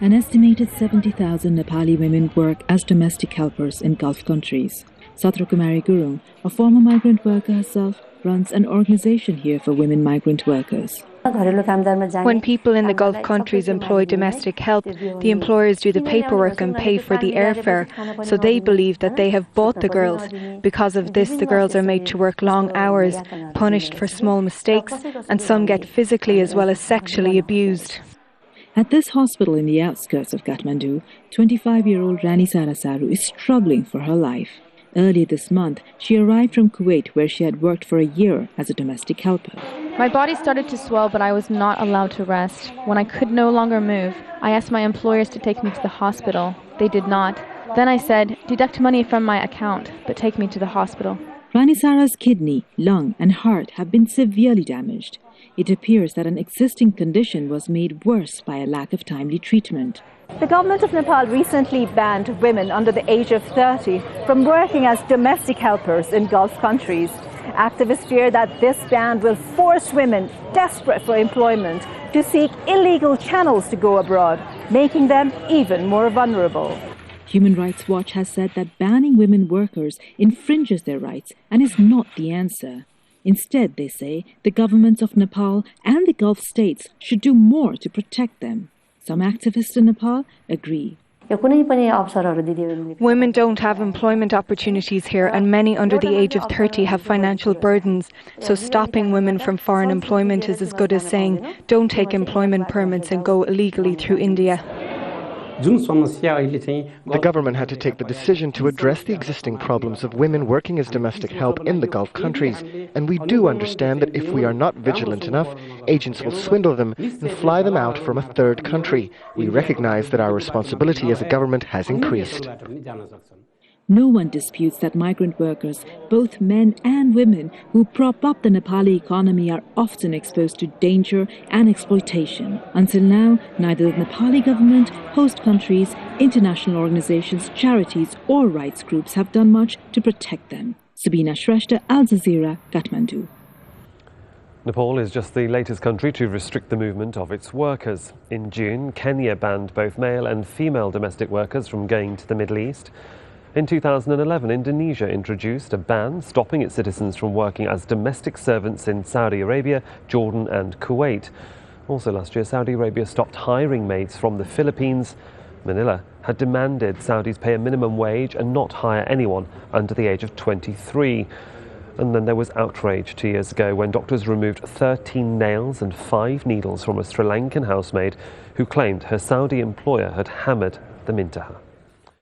An estimated 70,000 Nepali women work as domestic helpers in Gulf countries. Satrakumari Gurung, a former migrant worker herself, runs an organization here for women migrant workers. When people in the Gulf countries employ domestic help, the employers do the paperwork and pay for the airfare, so they believe that they have bought the girls. Because of this, the girls are made to work long hours, punished for small mistakes, and some get physically as well as sexually abused. At this hospital in the outskirts of Kathmandu, 25-year-old Rani Sarasaru is struggling for her life. Earlier this month, she arrived from Kuwait, where she had worked for a year as a domestic helper. My body started to swell, but I was not allowed to rest. When I could no longer move, I asked my employers to take me to the hospital. They did not. Then I said, deduct money from my account, but take me to the hospital. Rani Sara's kidney, lung and heart have been severely damaged. It appears that an existing condition was made worse by a lack of timely treatment. The government of Nepal recently banned women under the age of 30 from working as domestic helpers in Gulf countries. Activists fear that this ban will force women desperate for employment to seek illegal channels to go abroad, making them even more vulnerable. Human Rights Watch has said that banning women workers infringes their rights and is not the answer. Instead, they say, the governments of Nepal and the Gulf states should do more to protect them. Some activists in Nepal agree. Women don't have employment opportunities here, and many under the age of 30 have financial burdens. So stopping women from foreign employment is as good as saying, don't take employment permits and go illegally through India. The government had to take the decision to address the existing problems of women working as domestic help in the Gulf countries. And we do understand that if we are not vigilant enough, agents will swindle them and fly them out from a third country. We recognize that our responsibility as a government has increased. No one disputes that migrant workers, both men and women, who prop up the Nepali economy are often exposed to danger and exploitation. Until now, neither the Nepali government, host countries, international organizations, charities or rights groups have done much to protect them. Subina, Shrestha, Jazeera, Kathmandu. Nepal is just the latest country to restrict the movement of its workers. In June, Kenya banned both male and female domestic workers from going to the Middle East. In 2011, Indonesia introduced a ban stopping its citizens from working as domestic servants in Saudi Arabia, Jordan and Kuwait. Also last year, Saudi Arabia stopped hiring maids from the Philippines. Manila had demanded Saudis pay a minimum wage and not hire anyone under the age of 23. And then there was outrage 2 years ago when doctors removed 13 nails and 5 needles from a Sri Lankan housemaid who claimed her Saudi employer had hammered them into her.